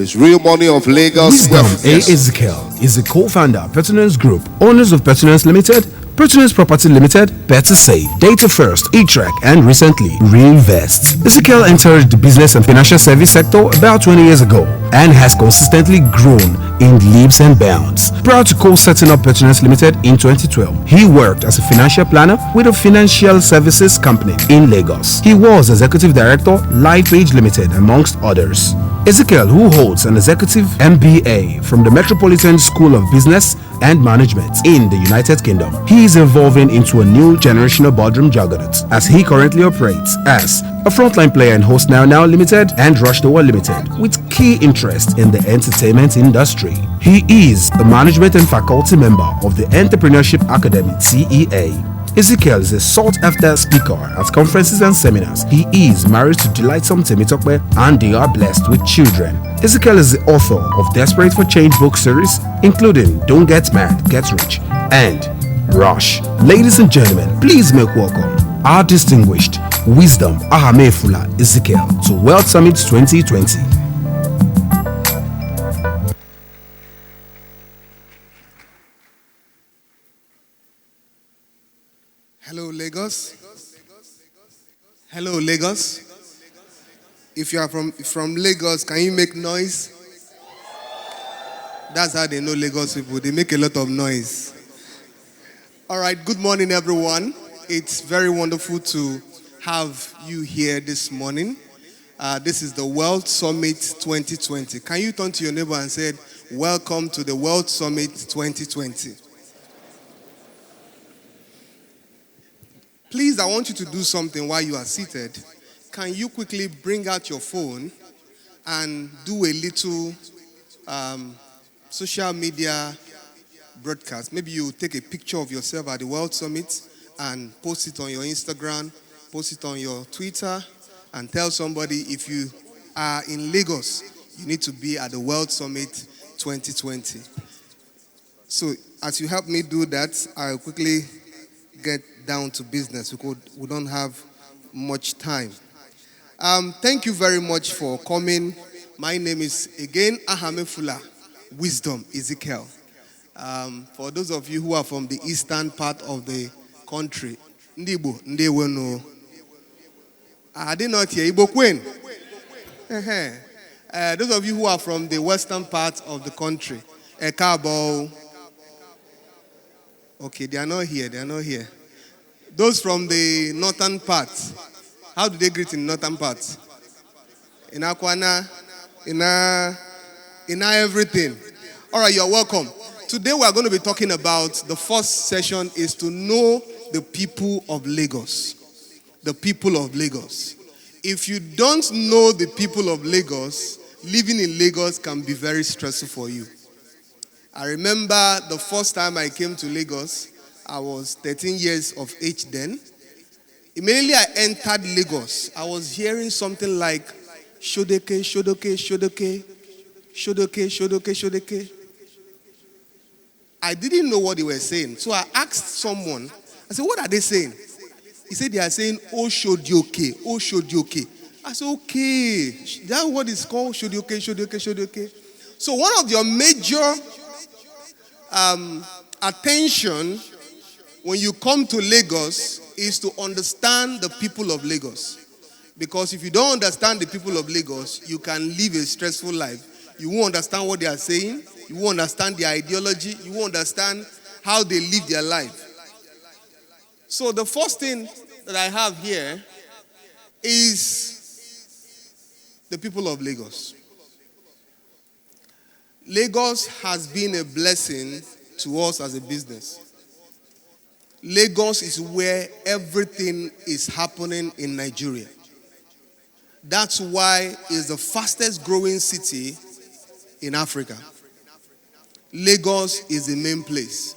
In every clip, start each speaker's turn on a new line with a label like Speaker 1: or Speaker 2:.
Speaker 1: It's real money of Lagos.
Speaker 2: Wisdom A. Ezekiel is the co-founder, Pertinence Group, owners of Pertinence Limited, Pertinence Property Limited, Better Save, Data First, E-Track, and recently, Realvest. Ezekiel entered the business and financial service sector about 20 years ago and has consistently grown in leaps and bounds. Prior to co-setting up Pertinence Limited in 2012, he worked as a financial planner with a financial services company in Lagos. He was executive director, LifePage Limited, amongst others. Ezekiel, who holds an executive MBA from the Metropolitan School of Business and Management in the United Kingdom, he is evolving into a new generational boardroom juggernaut as he currently operates as a frontline player in Host Now Now Limited and Rush the World Limited with key interest in the entertainment industry. He is a management and faculty member of the Entrepreneurship Academy (CEA). Ezekiel is a sought-after speaker at conferences and seminars. He is married to Delightsome Temitope and they are blessed with children. Ezekiel is the author of Desperate for Change book series, including Don't Get Mad, Get Rich, and Rush. Ladies and gentlemen, please make welcome our distinguished Wisdom Ahamefula Ezekiel to World Summit 2020.
Speaker 3: Hello, Lagos. Hello, Lagos. If you are from Lagos, can you make noise? That's how they know Lagos people. They make a lot of noise. All right, good morning, everyone. It's very wonderful to have you here this morning. This is the World Summit 2020. Can you turn to your neighbor and say, welcome to the World Summit 2020. Please, I want you to do something while you are seated. Can you quickly bring out your phone and do a little social media broadcast? Maybe you take a picture of yourself at the World Summit and post it on your Instagram, post it on your Twitter, and tell somebody if you are in Lagos, you need to be at the World Summit 2020. So as you help me do that, I'll quickly get down to business because we don't have much time. Thank you very much for coming. My name is again Ahamefula Wisdom Ezekiel. For those of you who are from the eastern part of the country, Ndibo, Ndeweno. I did not hear Igbo Queen. Those of you who are from the western part of the country, Ekabo. Okay, they are not here. They are not here. Those from the northern part, how do they greet in northern part? In Akwana, in everything. All right, you're welcome. Today we are going to be talking about, the first session is to know the people of Lagos. The people of Lagos. If you don't know the people of Lagos, living in Lagos can be very stressful for you. I remember the first time I came to Lagos, I was 13 years of age then. Immediately I entered Lagos, I was hearing something like, Shodeke, Shodoke, Shodoke, Shodoke, Shodoke, Shodoke. I didn't know what they were saying. So I asked someone, I said, what are they saying? He said, they are saying, oh, Shodioke, oh, Shodioke. I said, okay, that's what it's called, Shodioke, Shodioke, Shodioke. So one of your major attention when you come to Lagos is to understand the people of Lagos. Because if you don't understand the people of Lagos, you can live a stressful life. You won't understand what they are saying. You won't understand their ideology. You won't understand how they live their life. So the first thing that I have here is the people of Lagos. Lagos has been a blessing to us as a business. Lagos is where everything is happening in Nigeria. That's why it's the fastest growing city in Africa. Lagos is the main place.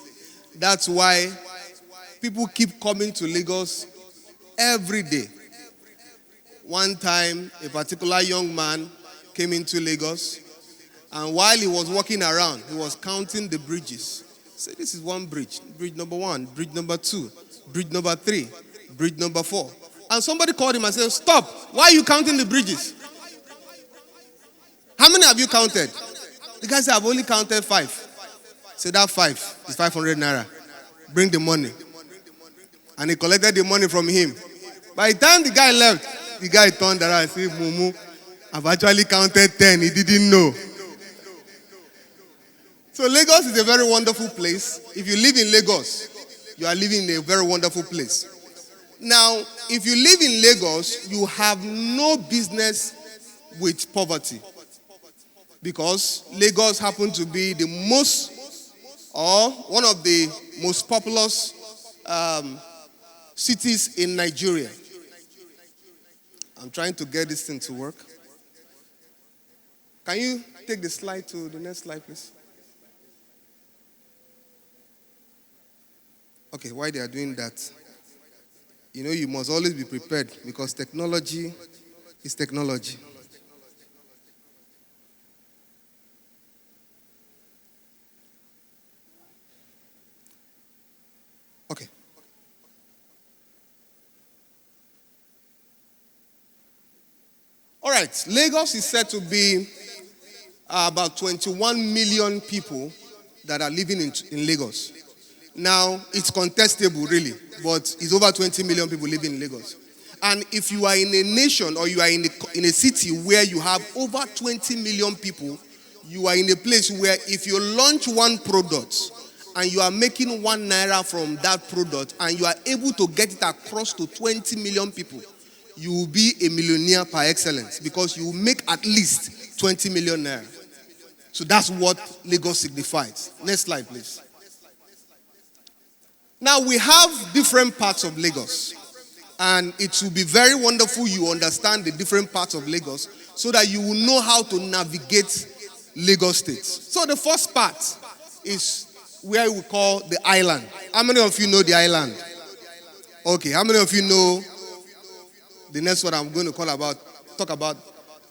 Speaker 3: That's why people keep coming to Lagos every day. One time, a particular young man came into Lagos, and while he was walking around, he was counting the bridges. He said, this is one bridge number 1, bridge number 2, bridge number 3, bridge number 4. And somebody called him and said, stop, why are you counting the bridges? How many have you counted? The guy said, I've only counted 5. Say that 5 is 500 naira. Bring the money. And he collected the money from him. By the time the guy left, the guy turned around and said, Mumu, I've actually counted 10. He didn't know. So Lagos is a very wonderful place. If you live in Lagos, you are living in a very wonderful place. Now, if you live in Lagos, you have no business with poverty. Because Lagos happens to be the most, or one of the most populous cities in Nigeria. I'm trying to get this thing to work. Can you take the slide to the next slide, please? Okay, while they are doing that, you must always be prepared because technology is technology. Okay. All right, Lagos is said to be about 21 million people that are living in Lagos. Now, it's contestable, really, but it's over 20 million people living in Lagos. And if you are in a nation or you are in a city where you have over 20 million people, you are in a place where if you launch one product and you are making 1 naira from that product and you are able to get it across to 20 million people, you will be a millionaire par excellence because you will make at least 20 million naira. So that's what Lagos signifies. Next slide, please. Now, we have different parts of Lagos. And it will be very wonderful you understand the different parts of Lagos so that you will know how to navigate Lagos State. So the first part is where we call the island. How many of you know the island? Okay, how many of you know the next one I'm going to talk about?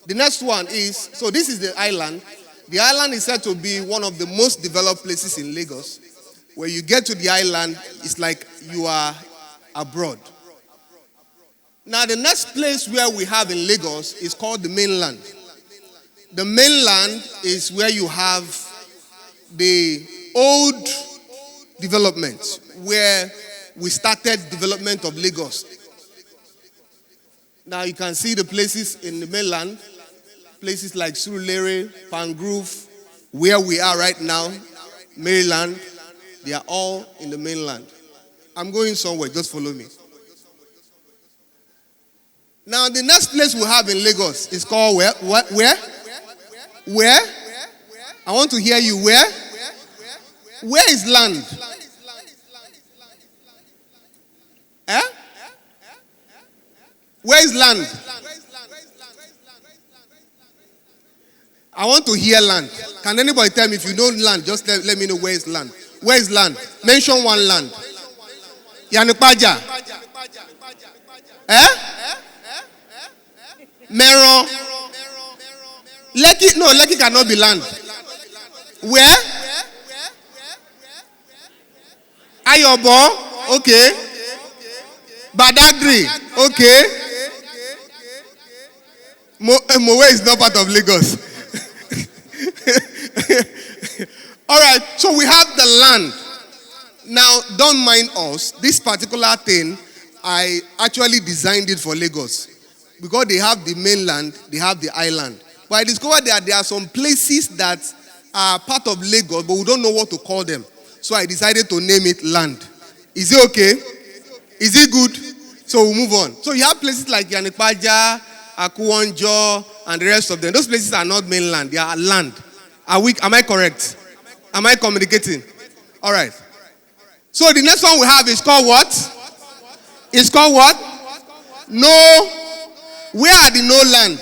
Speaker 3: The next one is, so this is the island. The island is said to be one of the most developed places in Lagos. When you get to the island, it's like you are abroad. Now, the next place where we have in Lagos is called the mainland. The mainland is where you have the old development, where we started development of Lagos. Now, you can see the places in the mainland, places like Surulere, Pangrove, where we are right now, Maryland. They are all in the mainland. I'm going somewhere, just follow me. Now, the next place we have in Lagos is called where? Where? Where? I want to hear you. Where? Where is land? Eh? Where is land? I want to hear land. Can anybody tell me if you know land? Just let me know where is land. Where is land? Mention one land. Yanupaja. Eh? Meron. Lekki. No, Lekki cannot be land. Where? Ayobo. Okay. Badagry. Okay. Mowe is not part of Lagos. All right, so we have the land. Now, don't mind us. This particular thing, I actually designed it for Lagos. Because they have the mainland, they have the island. But I discovered that there are some places that are part of Lagos, but we don't know what to call them. So I decided to name it land. Is it okay? Is it good? So we'll move on. So you have places like Yanikpaja, Akuwonjo, and the rest of them. Those places are not mainland, they are land. Am I correct? Am I communicating? All right. So the next one we have is called what? It's called what? No. Where are the no land?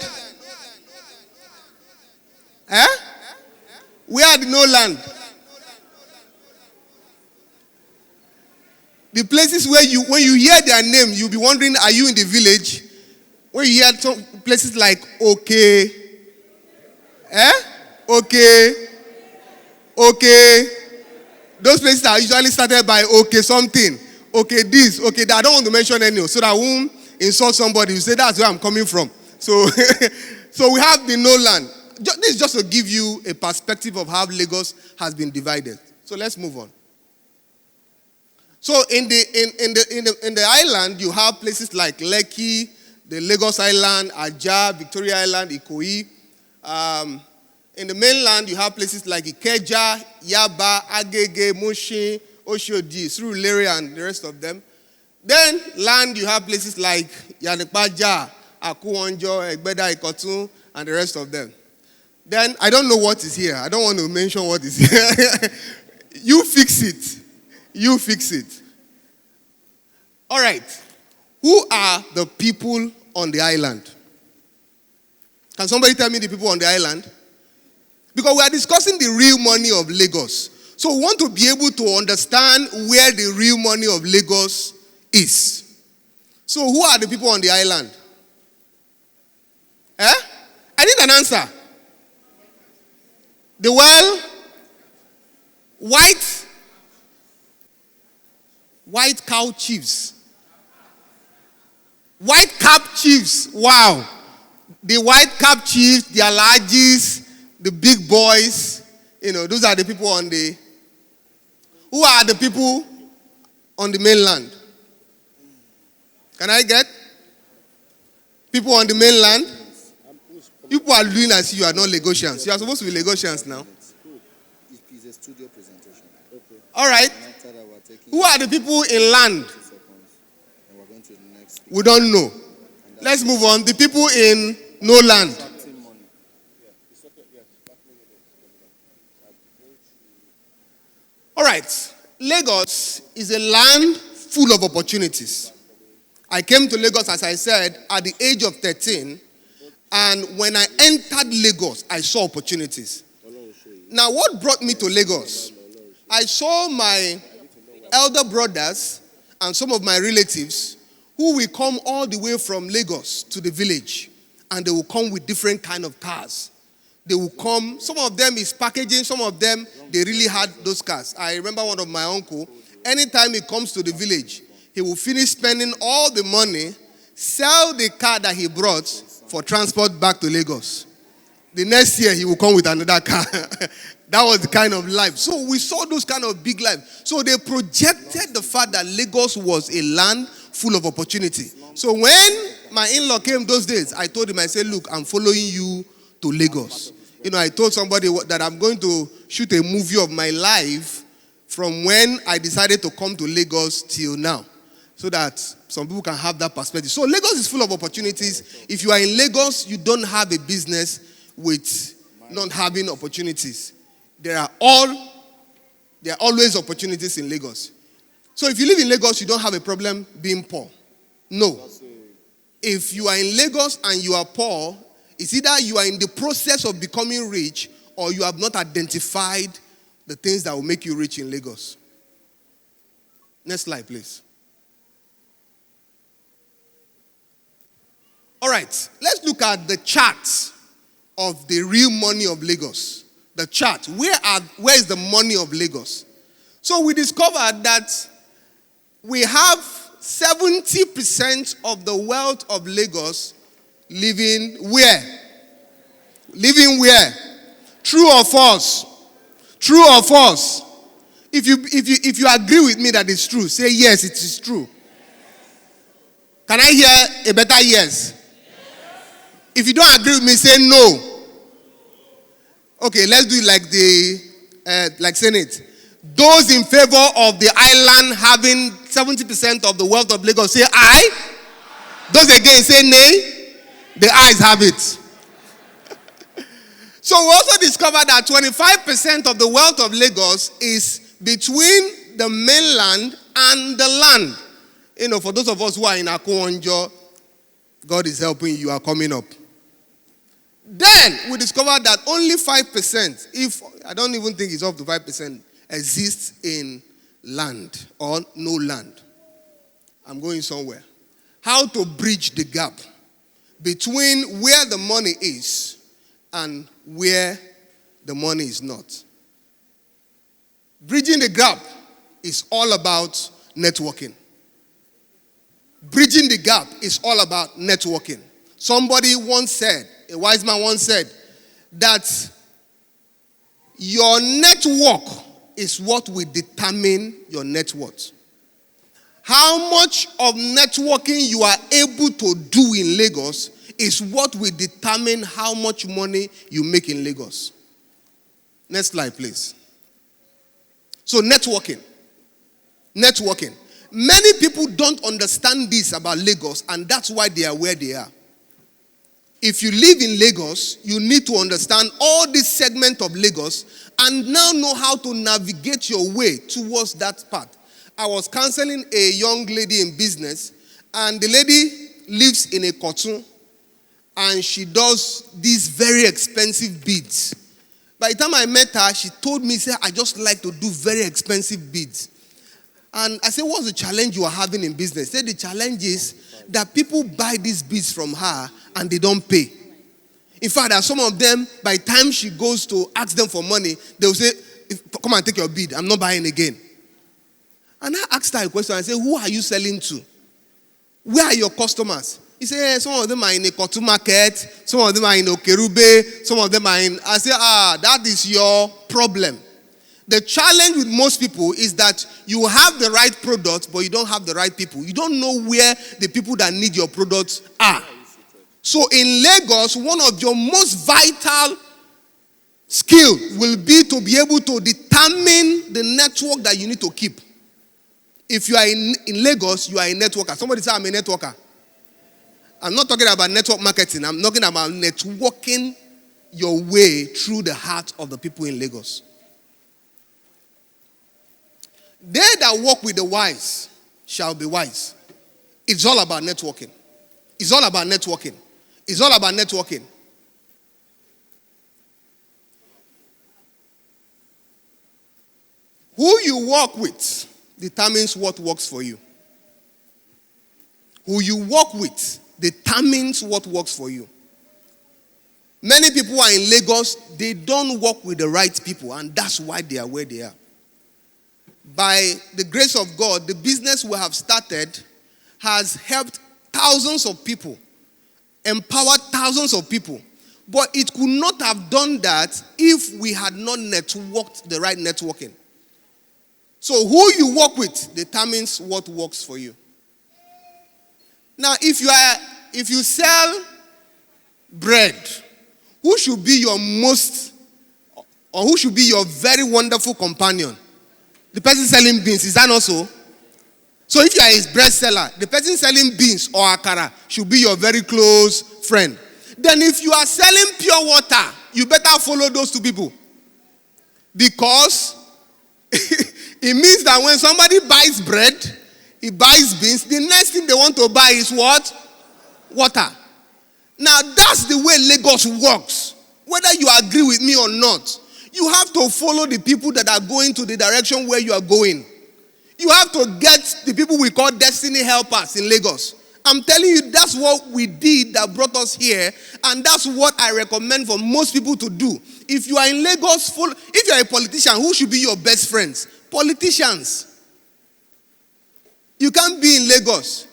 Speaker 3: Eh? Where are the no land? The places where when you hear their name, you'll be wondering, are you in the village? When you hear some places like okay, eh? Okay. Those places are usually started by okay something, okay this, okay that. I don't want to mention any, so that I won't insult somebody. You say that's where I'm coming from. So, so we have the no land. this is just to give you a perspective of how Lagos has been divided. So let's move on. So in the island, you have places like Lekki, the Lagos Island, Ajah, Victoria Island, Ikoyi. In the mainland, you have places like Ikeja, Yaba, Agege, Mushin, Oshodi, Surulere, and the rest of them. Then land, you have places like Yanekpaja, Akuonjo, Egbeda, Ikotun, and the rest of them. Then I don't know what is here. I don't want to mention what is here. You fix it. You fix it. All right. Who are the people on the island? Can somebody tell me the people on the island? Because we are discussing the real money of Lagos. So we want to be able to understand where the real money of Lagos is. So who are the people on the island? I need an answer. The white cow chiefs. White cap chiefs. Wow. The white cap chiefs, the alajis, the big boys, those are the people on the... Who are the people on the mainland? Can I get? People on the mainland? People are doing as you are not Lagosians. You are supposed to be Lagosians now.
Speaker 4: It is a studio presentation. Okay.
Speaker 3: All right. Who are the people in land? We don't know. Let's move on. The people in no land. All right. Lagos is a land full of opportunities. I came to Lagos, as I said, at the age of 13. And when I entered Lagos, I saw opportunities. Now, what brought me to Lagos? I saw my elder brothers and some of my relatives who will come all the way from Lagos to the village. And they will come with different kind of cars. They will come, some of them is packaging, some of them, they really had those cars. I remember one of my uncle, anytime he comes to the village, he will finish spending all the money, sell the car that he brought for transport back to Lagos. The next year, he will come with another car. That was the kind of life. So we saw those kind of big life. So they projected the fact that Lagos was a land full of opportunity. So when my in-law came those days, I told him, I said, look, I'm following you to Lagos. I told somebody that I'm going to shoot a movie of my life from when I decided to come to Lagos till now, so that some people can have that perspective. So Lagos is full of opportunities. If you are in Lagos, you don't have a business with not having opportunities. There are always opportunities in Lagos. So if you live in Lagos, you don't have a problem being poor. No. If you are in Lagos and you are poor, it's either you are in the process of becoming rich or you have not identified the things that will make you rich in Lagos. Next slide, please. All right, let's look at the chart of the real money of Lagos. The chart. Where is the money of Lagos? So we discovered that we have 70% of the wealth of Lagos living where? Living where? True or false? True or false? If you agree with me that it's true, say yes, it is true. Can I hear a better yes? If you don't agree with me, say no. Okay, let's do it like Senate. Those in favor of the island having 70% of the wealth of Lagos, say aye. Those again, say nay. The ayes have it. So we also discovered that 25% of the wealth of Lagos is between the mainland and the land. For those of us who are in Akuonjo, God is helping you, are coming up. Then we discovered that only 5%, if I don't even think it's up to 5%, exists in land or no land. I'm going somewhere. How to bridge the gap between where the money is and where the money is not. Bridging the gap is all about networking. Bridging the gap is all about networking. Somebody once said, a wise man once said, that your network is what will determine your net worth. How much of networking you are able to do in Lagos is what will determine how much money you make in Lagos. Next slide, please. So networking. Networking. Many people don't understand this about Lagos, and that's why they are where they are. If you live in Lagos, you need to understand all this segment of Lagos and now know how to navigate your way towards that path. I was counseling a young lady in business, and the lady lives in a cartoon, and she does these very expensive beads. By the time I met her, she told me, I just like to do very expensive beads. And I said, what's the challenge you are having in business? She said, the challenge is that people buy these beads from her and they don't pay. In fact, there are some of them, by the time she goes to ask them for money, they will say, come and take your bead. I'm not buying again. And I asked her a question. I said, who are you selling to? Where are your customers? He said, some of them are in a Kotu market. Some of them are in Okerube. Some of them are in... I said, that is your problem. The challenge with most people is that you have the right product, but you don't have the right people. You don't know where the people that need your products are. So in Lagos, one of your most vital skill will be to be able to determine the network that you need to keep. If you are in Lagos, you are a networker. Somebody say, I'm a networker. I'm not talking about network marketing. I'm talking about networking your way through the heart of the people in Lagos. They that walk with the wise shall be wise. It's all about networking. It's all about networking. It's all about networking. Who you walk with determines what works for you. Who you walk with determines what works for you. Many people are in Lagos, they don't walk with the right people, and that's why they are where they are. By the grace of God, the business we have started has helped thousands of people, empowered thousands of people. But it could not have done that if we had not networked the right networking. So who you work with determines what works for you. Now, if you sell bread, who should be your who should be your very wonderful companion? The person selling beans, is that not so? So if you are his bread seller, the person selling beans or akara should be your very close friend. Then if you are selling pure water, you better follow those two people. Because it means that when somebody buys bread, he buys beans, the next thing they want to buy is what? Water. Now that's the way Lagos works. Whether you agree with me or not, you have to follow the people that are going to the direction where you are going. You have to get the people we call destiny helpers in Lagos. I'm telling you, that's what we did that brought us here, and that's what I recommend for most people to do. If you are in Lagos, if you are a politician, who should be your best friends? Politicians. You can't be in Lagos,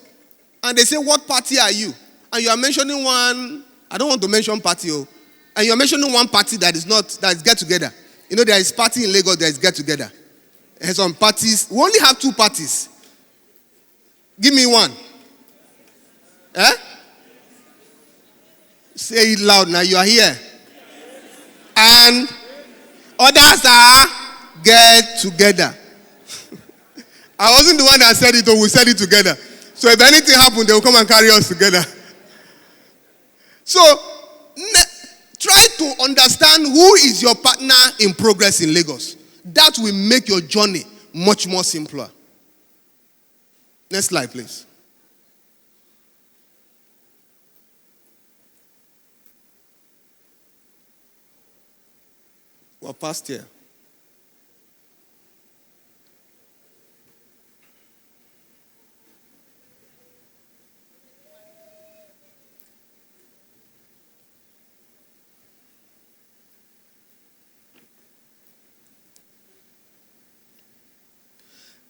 Speaker 3: and they say, what party are you? And you are mentioning one, I don't want to mention party, and you are mentioning one party that is get together. You know, there is party in Lagos, there is get together. And some parties, we only have two parties. Give me one. Eh? Say it loud now, you are here. And others are get together. I wasn't the one that said it, but we said it together. So if anything happens, they will come and carry us together. So, try to understand who is your partner in progress in Lagos. That will make your journey much more simpler. Next slide, please. We're past here.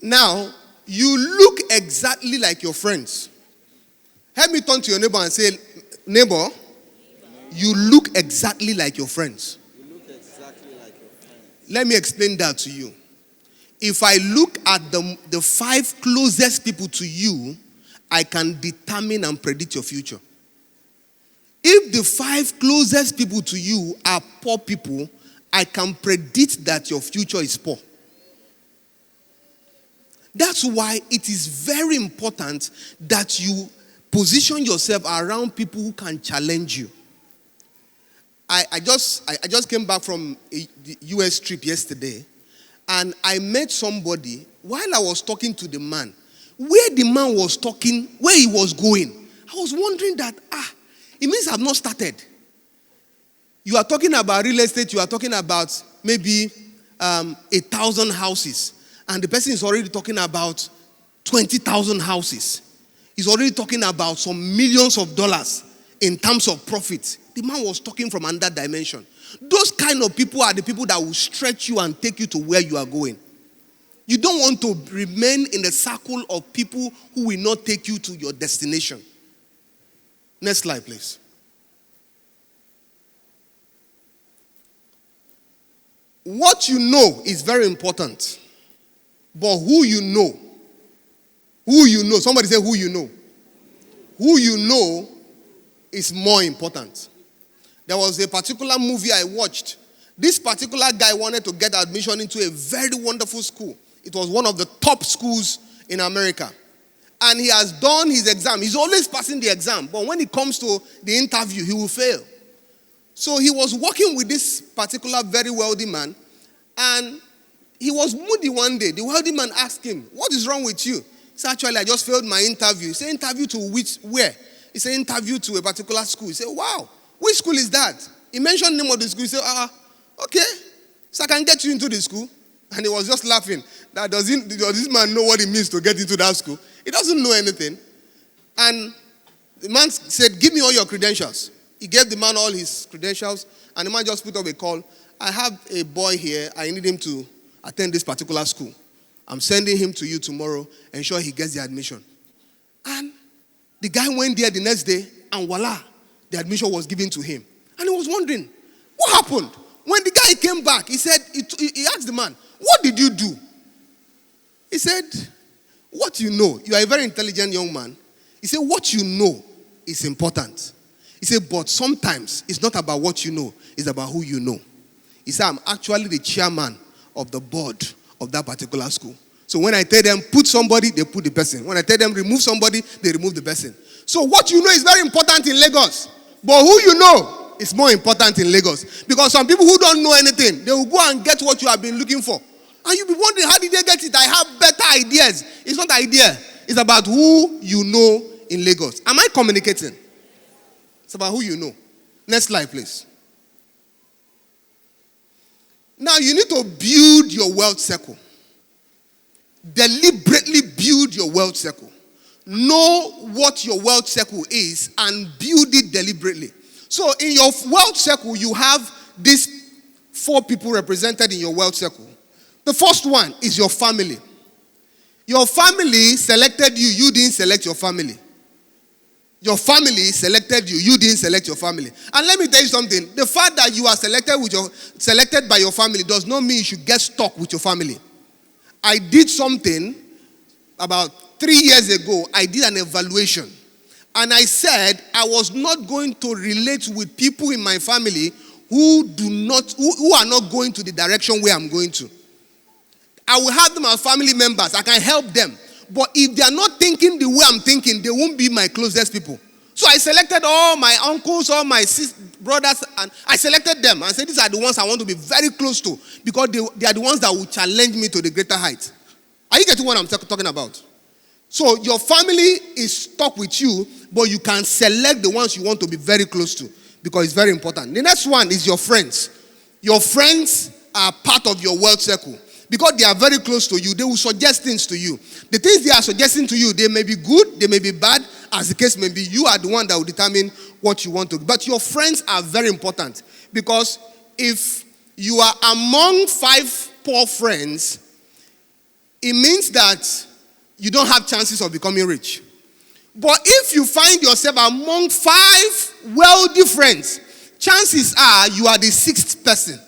Speaker 3: Now, you look exactly like your friends. Help me turn to your neighbor and say, neighbor, you look exactly like your friends.
Speaker 4: You look exactly like your friends.
Speaker 3: Let me explain that to you. If I look at the 5 closest people to you, I can determine and predict your future. If the 5 closest people to you are poor people, I can predict that your future is poor. That's why it is very important that you position yourself around people who can challenge you. I just came back from the US trip yesterday, and I met somebody while I was talking to the man. Where the man was talking, where he was going, I was wondering that, it means I've not started. You are talking about real estate, you are talking about maybe 1,000 houses, and the person is already talking about 20,000 houses. He's already talking about some millions of dollars in terms of profit. The man was talking from another dimension. Those kind of people are the people that will stretch you and take you to where you are going. You don't want to remain in the circle of people who will not take you to your destination. Next slide, please. What you know is very important. But who you know, somebody say who you know is more important. There was a particular movie I watched. This particular guy wanted to get admission into a very wonderful school. It was one of the top schools in America. And he has done his exam. He's always passing the exam. But when it comes to the interview, he will fail. So he was working with this particular very wealthy man. And he was moody one day. The wealthy man asked him, "What is wrong with you?" He said, "Actually, I just failed my interview." He said, "Interview to where?" He said, "Interview to a particular school." He said, "Wow, which school is that?" He mentioned the name of the school. He said, "Okay, so I can get you into the school." And he was just laughing. Does this man know what it means to get into that school? He doesn't know anything. And the man said, "Give me all your credentials." He gave the man all his credentials, and the man just put up a call. "I have a boy here. I need him to attend this particular school. I'm sending him to you tomorrow. Ensure he gets the admission." And the guy went there the next day, and voila, the admission was given to him. And he was wondering, what happened? When the guy came back, he said, he asked the man, "What did you do?" He said, "What you know." You are a very intelligent young man. He said, "What you know is important." He said, "But sometimes it's not about what you know, it's about who you know." He said, "I'm actually the chairman of the board of that particular school. So when I tell them put somebody, they put the person. When I tell them remove somebody, they remove the person." So what you know is very important in Lagos. But who you know is more important in Lagos. Because some people who don't know anything, they will go and get what you have been looking for. And you'll be wondering, how did they get it? I have better ideas. It's not idea. It's about who you know in Lagos. Am I communicating? It's about who you know. Next slide, please. Now, you need to build your wealth circle. Deliberately build your wealth circle. Know what your wealth circle is and build it deliberately. So, in your wealth circle, you have these 4 people represented in your wealth circle. The first one is your family. Your family selected you. You didn't select your family. Your family selected you. You didn't select your family. And let me tell you something. The fact that you are selected by your family does not mean you should get stuck with your family. I did something about 3 years ago. I did an evaluation. And I said I was not going to relate with people in my family who are not going to the direction where I'm going to. I will have them as family members. I can help them. But if they are not thinking the way I'm thinking, they won't be my closest people. So I selected all my uncles, all my brothers, and I selected them and said, these are the ones I want to be very close to because they are the ones that will challenge me to the greater height. Are you getting what I'm talking about? So your family is stuck with you, but you can select the ones you want to be very close to because it's very important. The next one is your friends. Your friends are part of your wealth circle. Because they are very close to you, they will suggest things to you. The things they are suggesting to you, they may be good, they may be bad. As the case may be, you are the one that will determine what you want to do. But your friends are very important. Because if you are among 5 poor friends, it means that you don't have chances of becoming rich. But if you find yourself among 5 wealthy friends, chances are you are the sixth person.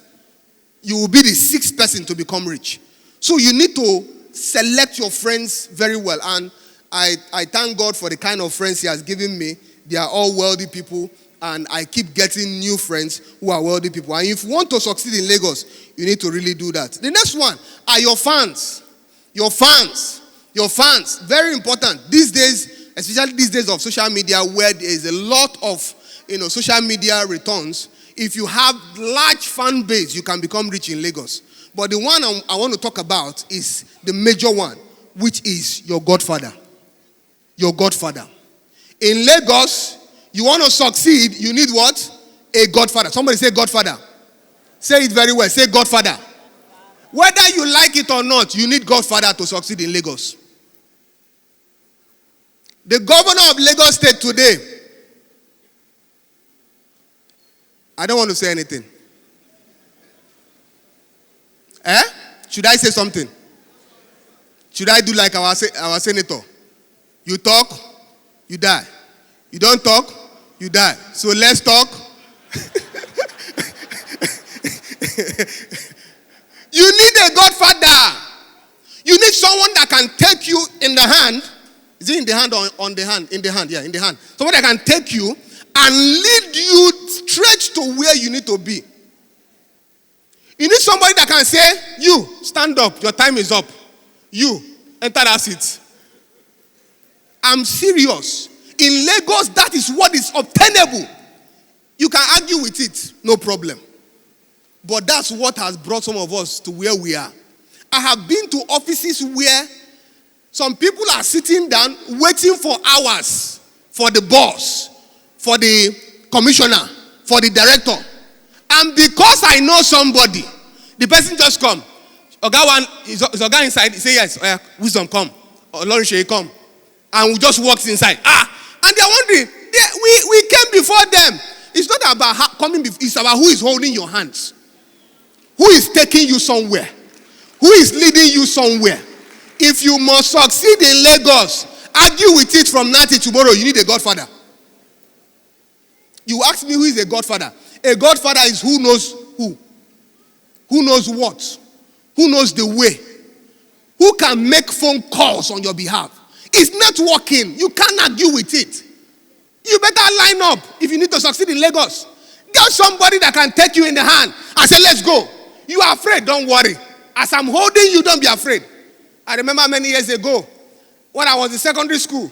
Speaker 3: You will be the sixth person to become rich. So you need to select your friends very well. And I thank God for the kind of friends He has given me. They are all wealthy people. And I keep getting new friends who are wealthy people. And if you want to succeed in Lagos, you need to really do that. The next one are your fans. Your fans. Your fans. Very important. These days, especially these days of social media where there is a lot of social media returns, if you have large fan base, you can become rich in Lagos. But the one I want to talk about is the major one, which is your godfather. Your godfather. In Lagos, you want to succeed, you need what? A godfather. Somebody say godfather. Say it very well. Say godfather. Whether you like it or not, you need godfather to succeed in Lagos. The governor of Lagos State today, I don't want to say anything. Should I say something? Should I do like our senator? You talk, you die. You don't talk, you die. So let's talk. You need a godfather. You need someone that can take you in the hand. Is it in the hand or on the hand? In the hand, yeah, in the hand. Someone that can take you and lead you straight to where you need to be. You need somebody that can say, you, stand up, your time is up. You, enter that seat. I'm serious. In Lagos, that is what is obtainable. You can argue with it, no problem. But that's what has brought some of us to where we are. I have been to offices where some people are sitting down waiting for hours for the boss, for the commissioner, for the director. And because I know somebody, the person just come. Oga one is Oga inside. He say yes. Wisdom come. Or Lord come. And we just walks inside. And they're wondering. We came before them. It's not about coming. It's about who is holding your hands. Who is taking you somewhere? Who is leading you somewhere? If you must succeed in Lagos, argue with it from now till tomorrow. You need a godfather. You ask me who is a godfather. A godfather is who knows who. Who knows what? Who knows the way? Who can make phone calls on your behalf? It's networking. You can't argue with it. You better line up if you need to succeed in Lagos. Get somebody that can take you in the hand and say, let's go. You are afraid, don't worry. As I'm holding you, don't be afraid. I remember many years ago, when I was in secondary school,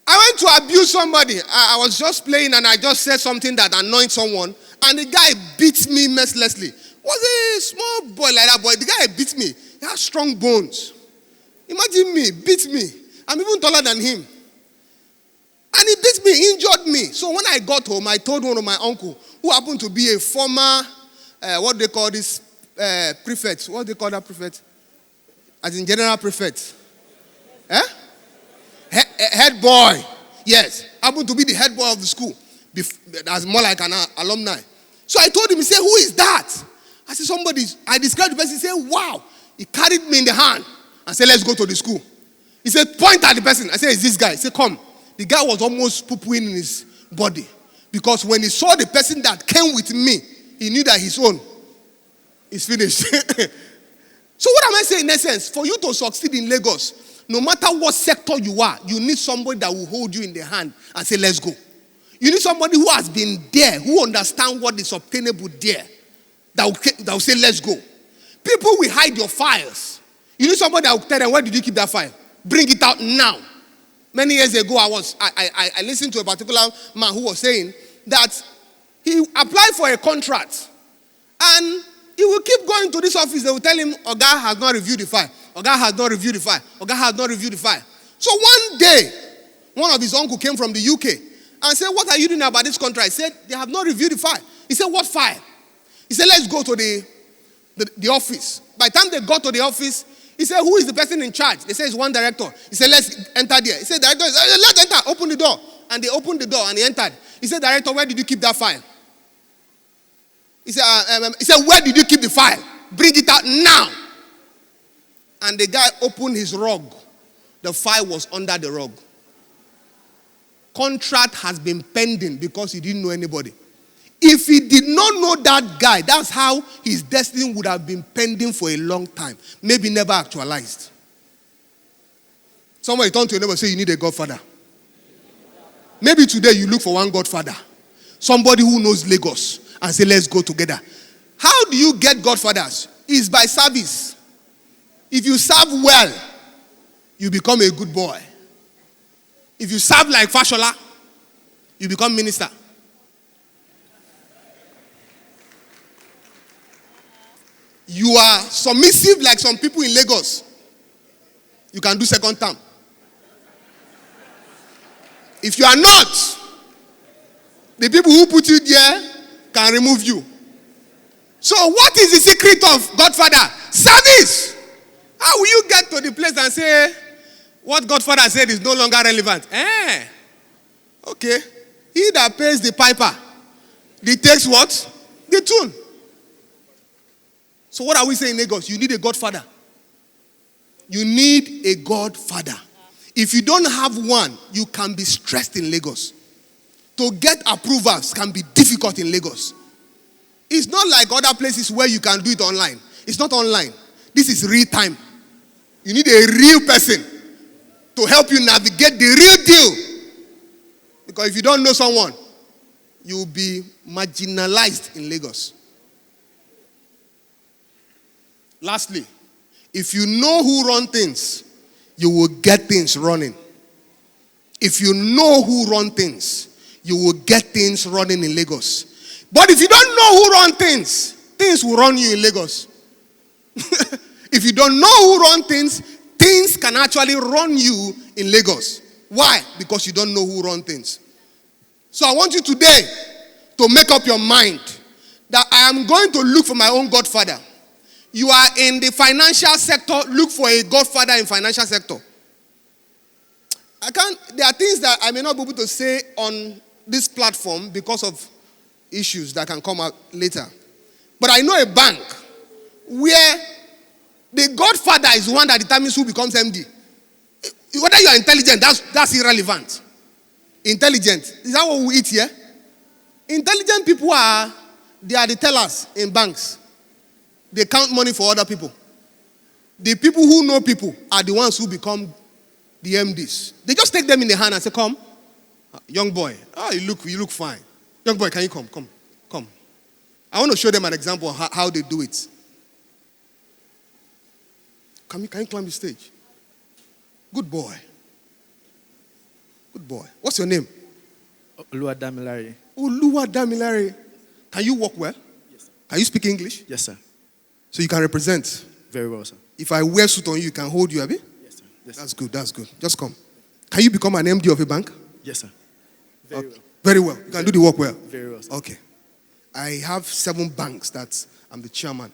Speaker 3: I went to abuse somebody. I was just playing and I just said something that annoyed someone. And the guy beat me mercilessly. Was a small boy like that boy. The guy beat me. He has strong bones. Imagine me, beat me. I'm even taller than him. And he beat me, injured me. So when I got home, I told one of my uncle, who happened to be a former, what they call this, prefect. What do they call that prefect? As in general prefect. Head boy. Yes. Happened to be the head boy of the school. That's more like an alumni. So I told him, he said, who is that? I said, somebody. I described the person. He said, wow. He carried me in the hand and said, let's go to the school. He said, point at the person. I said, it's this guy. He said, come. The guy was almost poo-pooing in his body. Because when he saw the person that came with me, he knew that his own is finished. So what am I saying in essence? For you to succeed in Lagos, no matter what sector you are, you need somebody that will hold you in the hand and say, let's go. You need somebody who has been there, who understands what is obtainable there, that will say, let's go. People will hide your files. You need somebody that will tell them, where did you keep that file? Bring it out now. Many years ago, I listened to a particular man who was saying that he applied for a contract and he will keep going to this office. They will tell him, Oga has not reviewed the file. Oga has not reviewed the file. Oga has not reviewed the file. So one day, one of his uncle came from the UK and said, what are you doing about this contract? He said, they have not reviewed the file. He said, what file? He said, let's go to the office. By the time they got to the office, he said, who is the person in charge? They said, it's one director. He said, let's enter there. He said, director, let's enter. Open the door. And they opened the door and he entered. He said, director, where did you keep that file? He said, where did you keep the file? Bring it out now. And the guy opened his rug. The file was under the rug. contract has been pending because he didn't know anybody. If he did not know that guy, that's how his destiny would have been pending for a long time. Maybe never actualized. Somebody turn to your neighbor and say, you need a godfather. Maybe today you look for one godfather. Somebody who knows Lagos and say, let's go together. How do you get godfathers? It's by service. If you serve well, you become a good boy. If you serve like Fashola, you become minister. You are submissive like some people in Lagos, you can do second term. If you are not, the people who put you there can remove you. So what is the secret of Godfather? Service. How will you get to the place and say, what Godfather said is no longer relevant? Okay. He that pays the piper, he takes what? The tune. So what are we saying in Lagos? You need a godfather. You need a godfather. If you don't have one, you can be stressed in Lagos. To get approvals can be difficult in Lagos. It's not like other places where you can do it online. It's not online. This is real time. You need a real person to help you navigate the real deal. Because if you don't know someone, you will be marginalized in Lagos. Lastly, if you know who runs things, you will get things running. If you know who runs things, you will get things running in Lagos. But if you don't know who runs things, things will run you in Lagos. If you don't know who runs things, things can actually run you in Lagos. Why? Because you don't know who runs things. So I want you today to make up your mind that I am going to look for my own godfather. You are in the financial sector, look for a godfather in financial sector. There are things that I may not be able to say on this platform because of issues that can come out later. But I know a bank where the godfather is the one that determines who becomes MD. Whether you are intelligent, that's irrelevant. Intelligent, is that what we eat here? Intelligent people they are the tellers in banks. They count money for other people. The people who know people are the ones who become the MDs. They just take them in the hand and say, come, young boy. You look fine. Young boy, can you come? Come. I want to show them an example of how they do it. Can you climb the stage? Good boy. Good boy. What's your name?
Speaker 4: Oluwadamilare.
Speaker 3: Oluwadamilare. Can you walk well?
Speaker 4: Yes, sir.
Speaker 3: Can you speak English?
Speaker 4: Yes, sir.
Speaker 3: So you can represent?
Speaker 4: Very well, sir.
Speaker 3: If I wear suit on you, can hold you, Abi?
Speaker 4: Yes, sir. Yes,
Speaker 3: that's good. That's good. Just come. Can you become an MD of a bank?
Speaker 4: Yes, sir. Very well.
Speaker 3: Very well. You can do the work well?
Speaker 4: Very well, sir.
Speaker 3: Okay. I have 7 banks that I'm the chairman.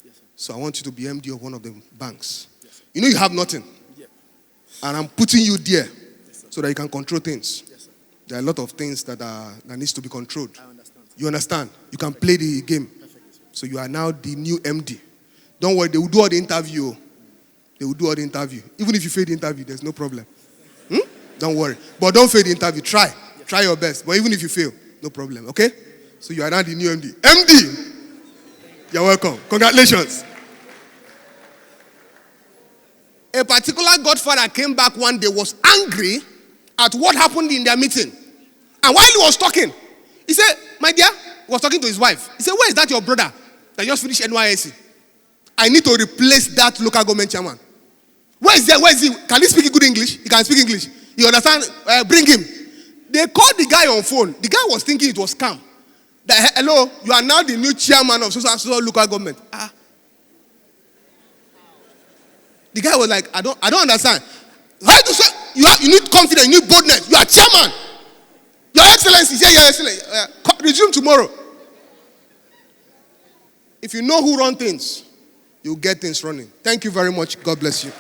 Speaker 4: Yes, sir.
Speaker 3: So I want you to be MD of one of the banks.
Speaker 4: Yes, sir.
Speaker 3: You know you have nothing.
Speaker 4: Yeah.
Speaker 3: And I'm putting you there,
Speaker 4: yes,
Speaker 3: so that you can control things.
Speaker 4: Yes, sir.
Speaker 3: There are a lot of things that needs to be controlled.
Speaker 4: I understand, sir.
Speaker 3: You understand? You can play the game.
Speaker 4: Perfect,
Speaker 3: so you are now the new MD. Don't worry, they will do all the interview. They will do all the interview. Even if you fail the interview, there's no problem. Don't worry. But don't fail the interview. Try. Yes. Try your best. But even if you fail, no problem. Okay? So you are now the new MD. MD! You're welcome. Congratulations. A particular godfather came back one day, was angry at what happened in their meeting. And while he was talking, he said, my dear, he was talking to his wife. He said, where is that your brother that just finished NYSC? I need to replace that local government chairman. Where is he? Can he speak good English? He can speak English. You understand? Bring him. They called the guy on phone. The guy was thinking it was scam. That, hello, you are now the new chairman of so local government. The guy was like, I don't understand. Why do say you need confidence, you need boldness. You are chairman. Your Excellency, say Your Excellency. Resume tomorrow. If you know who runs things, you'll get things running. Thank you very much. God bless you.